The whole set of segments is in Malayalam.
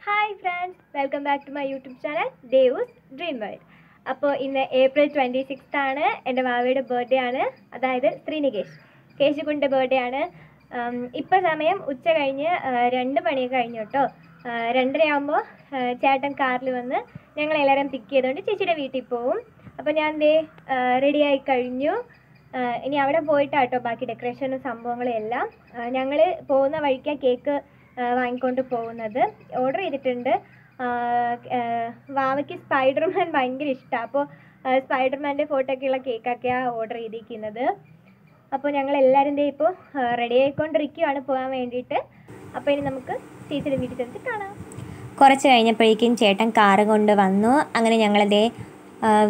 Hi friends, welcome back to my YouTube channel Devu's dream world. അപ്പോൾ ഇന്ന് April 26 ആണ്. എൻ്റെ മാവയുടെ ബർത്ത്ഡേ ആണ്, അതായത് ശ്രീനികേഷ് കേശുകുൻ്റെ ബർത്ത്ഡേ ആണ്. ഇപ്പോൾ സമയം ഉച്ച കഴിഞ്ഞ് 2 മണിയൊക്കെ കഴിഞ്ഞു കേട്ടോ. 2:30 ആകുമ്പോൾ ചേട്ടൻ കാറിൽ വന്ന് ഞങ്ങളെല്ലാവരും പിക്ക് ചെയ്തുകൊണ്ട് ചേച്ചിയുടെ വീട്ടിൽ പോവും. അപ്പോൾ ഞാൻ റെഡിയായി കഴിഞ്ഞു. ഇനി അവിടെ പോയിട്ടാട്ടോ ബാക്കി ഡെക്കറേഷനും സംഭവങ്ങളും എല്ലാം. ഞങ്ങൾ പോകുന്ന വഴിക്കാണ് കേക്ക് വാങ്ങിക്കൊണ്ട് പോകുന്നത്. ഓർഡർ ചെയ്തിട്ടുണ്ട്. വാവയ്ക്ക് സ്പൈഡർമാൻ ഭയങ്കര ഇഷ്ടമാണ്. അപ്പോൾ സ്പൈഡർമാൻ്റെ ഫോട്ടോ ഒക്കെയുള്ള കേക്കൊക്കെയാണ് ഓർഡർ ചെയ്തിരിക്കുന്നത്. അപ്പോൾ ഞങ്ങൾ എല്ലാവരും ഇപ്പോൾ റെഡി ആയിക്കൊണ്ടിരിക്കുകയാണ് പോകാൻ വേണ്ടിയിട്ട്. അപ്പോൾ ഇനി നമുക്ക് ചേച്ചിയുടെ വീട്ടിൽ ചെന്നിട്ട് കാണാം. കുറച്ച് കഴിഞ്ഞപ്പോഴേക്കും ചേട്ടൻ കാറ് കൊണ്ട് വന്നു. അങ്ങനെ ഞങ്ങളതേ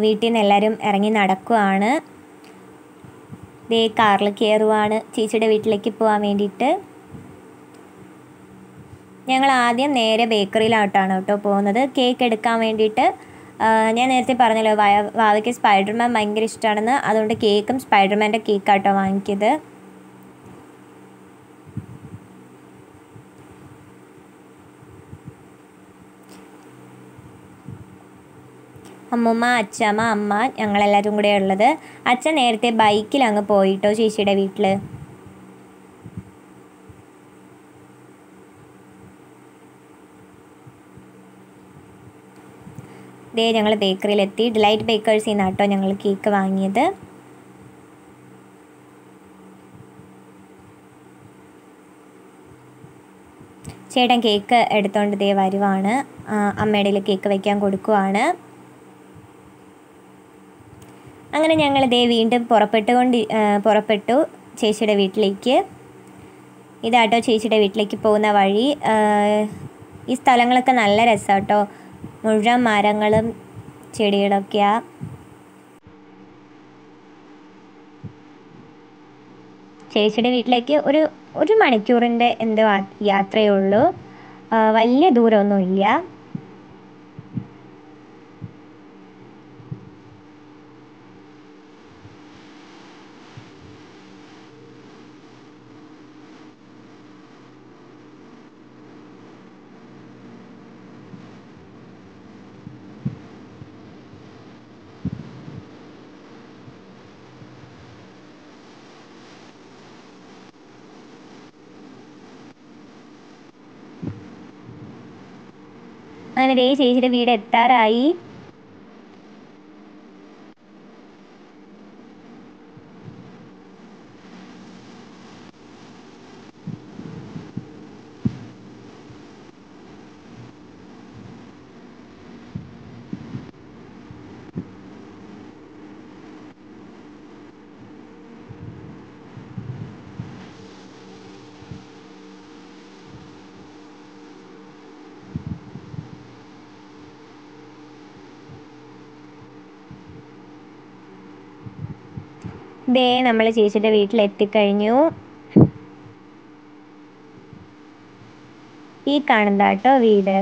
വീട്ടിൽ നിന്ന് എല്ലാവരും ഇറങ്ങി നടക്കുവാണ്. കാറിൽ കയറുവാണ് ചേച്ചിയുടെ വീട്ടിലേക്ക് പോകാൻ വേണ്ടിയിട്ട്. ഞങ്ങൾ ആദ്യം നേരെ ബേക്കറിയിലോട്ടാണ് കേട്ടോ പോകുന്നത് കേക്ക് എടുക്കാൻ വേണ്ടിയിട്ട്. ഞാൻ നേരത്തെ പറഞ്ഞല്ലോ വാവയ്ക്ക് സ്പൈഡർമാൻ ഭയങ്കര ഇഷ്ടമാണെന്ന്, അതുകൊണ്ട് കേക്കും സ്പൈഡർമാൻ്റെ കേക്കാട്ടോ വാങ്ങിക്കിയത്. അമ്മൂമ്മ, അച്ഛമ്മ, അമ്മ, ഞങ്ങളെല്ലാവരും കൂടെ ഉള്ളത്. അച്ഛൻ നേരത്തെ ബൈക്കിൽ അങ്ങ് പോയിട്ടോ ചേച്ചിയുടെ വീട്ടിൽ. ഞങ്ങൾ ബേക്കറിയിലെത്തി. ഡിലൈറ്റ് ബേക്കേഴ്സിൽ നിന്നാട്ടോ ഞങ്ങൾ കേക്ക് വാങ്ങിയത്. ചേട്ടൻ കേക്ക് എടുത്തോണ്ട് വരുവാണ്. അമ്മയുടെ കേക്ക് വയ്ക്കാൻ കൊടുക്കുവാണ്. അങ്ങനെ ഞങ്ങൾ വീണ്ടും പുറപ്പെട്ടു ചേച്ചിയുടെ വീട്ടിലേക്ക്. ഇതാട്ടോ ചേച്ചിയുടെ വീട്ടിലേക്ക് പോകുന്ന വഴി. ഈ സ്ഥലങ്ങളൊക്കെ നല്ല രസമാണ് കേട്ടോ. മുഴുവൻ മരങ്ങളും ചെടികളൊക്കെയാണ്. ചേച്ചിയുടെ വീട്ടിലേക്ക് ഒരു മണിക്കൂറിൻ്റെ എന്തോ യാത്രയേ ഉള്ളൂ. വലിയ ദൂരമൊന്നുമില്ല. അങ്ങനെ ചേച്ചിയുടെ വീട് എത്താറായി. നമ്മൾ ചേച്ചിയുടെ വീട്ടിലെത്തിക്കഴിഞ്ഞു. ഈ കാണുന്നതാട്ടോ വീട്.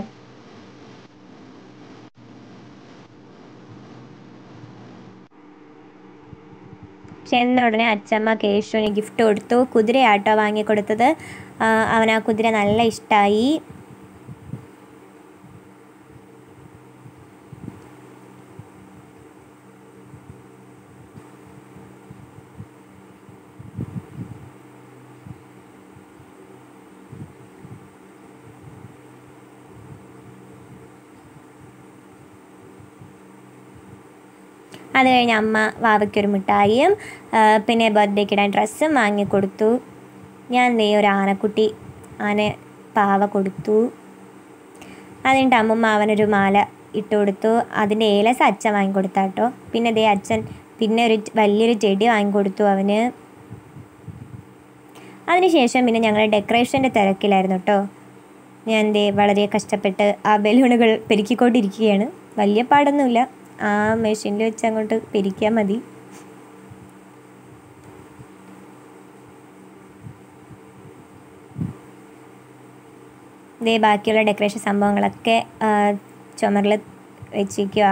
ചെന്ന ഉടനെ അച്ഛമ്മ കേശുവിന് ഗിഫ്റ്റ് കൊടുത്തു. കുതിരയാട്ടോ വാങ്ങിക്കൊടുത്തത്. അവന് ആ കുതിര നല്ല ഇഷ്ടമായി. അത് കഴിഞ്ഞ് അമ്മ വാവയ്ക്കൊരു മിഠായിയും പിന്നെ ബർത്ത്ഡേക്ക് ഇടാൻ ഡ്രസ്സും വാങ്ങിക്കൊടുത്തു. ഞാൻ ഒരു ആന പാവ കൊടുത്തു. അതുകഴിഞ്ഞിട്ട് അമ്മമ്മ അവനൊരു മാല ഇട്ട് കൊടുത്തു. അതിൻ്റെ ഏലസ് അച്ഛൻ വാങ്ങിക്കൊടുത്താട്ടോ. പിന്നെ അച്ഛൻ പിന്നെ വലിയൊരു ചെടി വാങ്ങിക്കൊടുത്തു അവന്. അതിനുശേഷം പിന്നെ ഞങ്ങൾ ഡെക്കറേഷൻ്റെ തിരക്കിലായിരുന്നു കേട്ടോ. ഞാൻ വളരെ കഷ്ടപ്പെട്ട് ആ ബലൂണുകൾ പെരുക്കിക്കൊണ്ടിരിക്കുകയാണ്. വലിയ പാടൊന്നുമില്ല, ആ മെഷീനിൽ വെച്ച് അങ്ങോട്ട് പിരിക്കാൻ മതി. ബാക്കിയുള്ള ഡെക്കറേഷൻ സംഭവങ്ങളൊക്കെ ചുമരിൽ വെച്ചിരിക്കുക.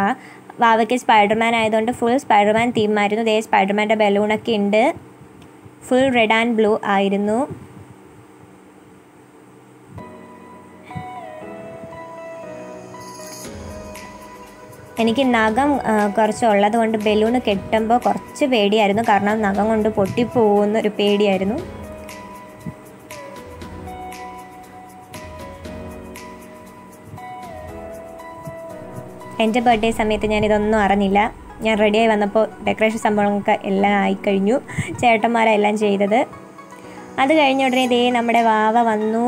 വാവയ്ക്ക് സ്പൈഡർമാൻ ആയതുകൊണ്ട് ഫുൾ സ്പൈഡർമാൻ തീമായിരുന്നു. സ്പൈഡർമാൻ്റെ ബലൂണൊക്കെ ഉണ്ട്. ഫുൾ റെഡ് ആൻഡ് ബ്ലൂ ആയിരുന്നു. എനിക്ക് നഖം കുറച്ചുള്ളത് കൊണ്ട് ബലൂൺ കെട്ടുമ്പോൾ കുറച്ച് പേടിയായിരുന്നു, കാരണം നഖം കൊണ്ട് പൊട്ടിപ്പോകുന്നൊരു പേടിയായിരുന്നു. എൻ്റെ ബർത്ത്ഡേ സമയത്ത് ഞാനിതൊന്നും അറിഞ്ഞില്ല. ഞാൻ റെഡിയായി വന്നപ്പോൾ ഡെക്കറേഷൻ സംഭവങ്ങളൊക്കെ എല്ലാം ആയിക്കഴിഞ്ഞു. ചേട്ടന്മാരെല്ലാം ചെയ്തത്. അത് കഴിഞ്ഞ ഉടനെ ഇതേ നമ്മുടെ വാവ വന്നു.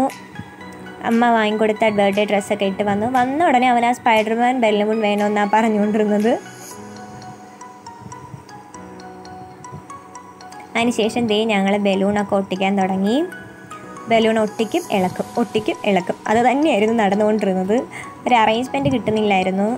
അമ്മ വാങ്ങിക്കൊടുത്ത ബർത്ത്ഡേ ഡ്രസ്സൊക്കെ ഇട്ട് വന്ന ഉടനെ അവൻ ആ സ്പൈഡർമാൻ ബലൂൺ വേണമെന്നാണ് പറഞ്ഞുകൊണ്ടിരുന്നത്. അതിനുശേഷം ഞങ്ങൾ ബലൂണൊക്കെ ഒട്ടിക്കാൻ തുടങ്ങി. ബലൂൺ ഒട്ടിക്കും ഇളക്കും അത് തന്നെയായിരുന്നു നടന്നുകൊണ്ടിരുന്നത്. ഒരു അറേഞ്ച്മെൻറ്റ് കിട്ടുന്നില്ലായിരുന്നു.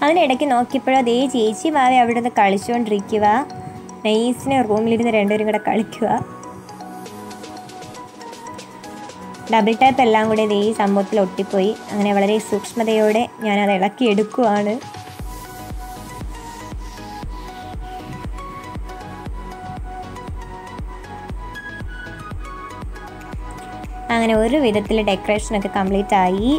അതിനിടയ്ക്ക് നോക്കിയപ്പോഴോ ചേച്ചി വാവ അവിടെ നിന്ന് കളിച്ചുകൊണ്ടിരിക്കുക. നൈസിന് റൂമിലിരുന്ന് രണ്ടുപേരും കൂടെ കളിക്കുക. ഡബിൾ ടാപ്പ് എല്ലാം കൂടെ ഈ സംഭവത്തിൽ ഒട്ടിപ്പോയി. അങ്ങനെ വളരെ സൂക്ഷ്മതയോടെ ഞാനത് ഇളക്കിയെടുക്കുവാണ്. അങ്ങനെ ഒരു വിധത്തിൽ ഡെക്കറേഷനൊക്കെ കംപ്ലീറ്റ് ആയി.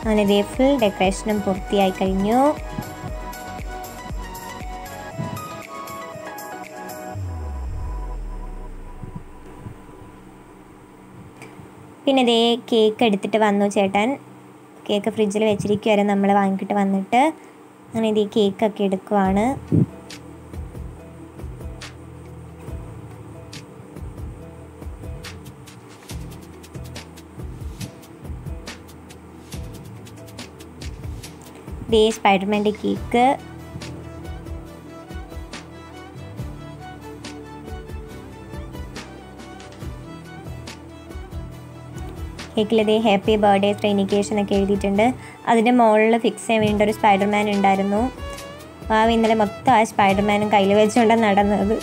അങ്ങനെ ഫുൾ ഡെക്കറേഷനും പൂർത്തിയായി കഴിഞ്ഞു. പിന്നെ കേക്ക് എടുത്തിട്ട് വന്നു ചേട്ടൻ. കേക്ക് ഫ്രിഡ്ജിൽ വെച്ചിരിക്കുമായിരുന്നു, നമ്മൾ വാങ്ങിയിട്ട് വന്നിട്ട്. അങ്ങനെ കേക്കൊക്കെ എടുക്കുവാണ്. സ്പൈഡർമാൻ്റെ കേക്ക്. കേക്കിൽ ഹാപ്പി ബർത്ത്ഡേ ശ്രീനികേഷ് എന്നൊക്കെ എഴുതിയിട്ടുണ്ട്. അതിൻ്റെ മുകളിൽ ഫിക്സ് ചെയ്യാൻ വേണ്ടി ഒരു സ്പൈഡർമാൻ ഉണ്ടായിരുന്നു. വാവ ഇന്നലെ മൊത്തം ആ സ്പൈഡർമാനും കയ്യിൽ വെച്ചുകൊണ്ടാണ് നടന്നത്.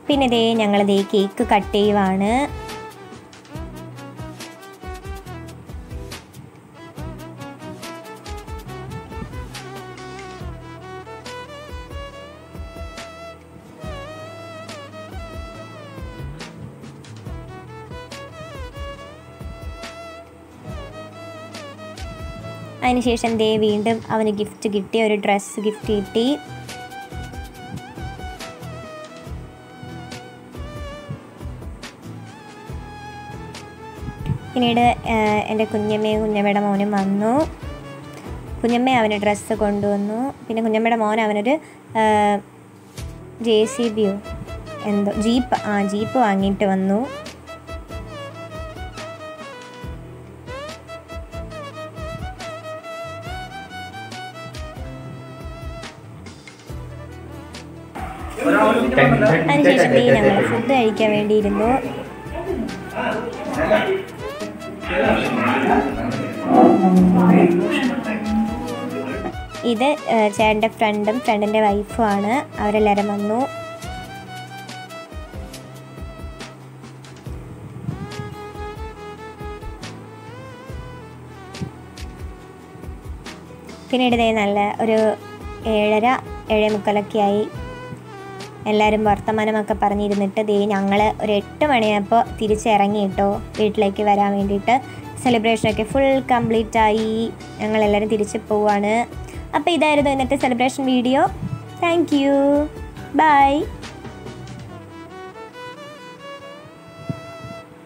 പിന്നെ ഞങ്ങൾ കേക്ക് കട്ട് ചെയ്യുവാണ്. അതിനുശേഷം വീണ്ടും അവന് ഗിഫ്റ്റ് കിട്ടി, ഒരു ഡ്രസ്സ് ഗിഫ്റ്റ് കിട്ടി. പിന്നീട് എൻ്റെ കുഞ്ഞമ്മയുടെ മോനും വന്നു. കുഞ്ഞമ്മ അവന് ഡ്രസ്സ് കൊണ്ടുവന്നു. പിന്നെ കുഞ്ഞമ്മയുടെ മോൻ അവനൊരു JCBയോ എന്തോ ജീപ്പ് വാങ്ങിയിട്ട് വന്നു. അതിനുശേഷം ഞങ്ങൾ ഫുഡ് കഴിക്കാൻ വേണ്ടിയിരുന്നു. ഇത് ചേട്ടൻ്റെ ഫ്രണ്ടിൻ്റെ വൈഫുമാണ്. അവരെല്ലാവരും വന്നു. പിന്നീട് ഇതേ നല്ല ഒരു 7:30 7:45 ആയി. എല്ലാവരും വർത്തമാനമൊക്കെ പറഞ്ഞിരുന്നിട്ട് ഞങ്ങൾ ഒരു 8 മണിയായപ്പോൾ തിരിച്ചിറങ്ങി കേട്ടോ വീട്ടിലേക്ക് വരാൻ വേണ്ടിയിട്ട്. സെലിബ്രേഷനൊക്കെ ഫുൾ കംപ്ലീറ്റ് ആയി. ഞങ്ങളെല്ലാവരും തിരിച്ച് പോവാണ്. അപ്പോൾ ഇതായിരുന്നു ഇന്നത്തെ celebration video. Thank you. By.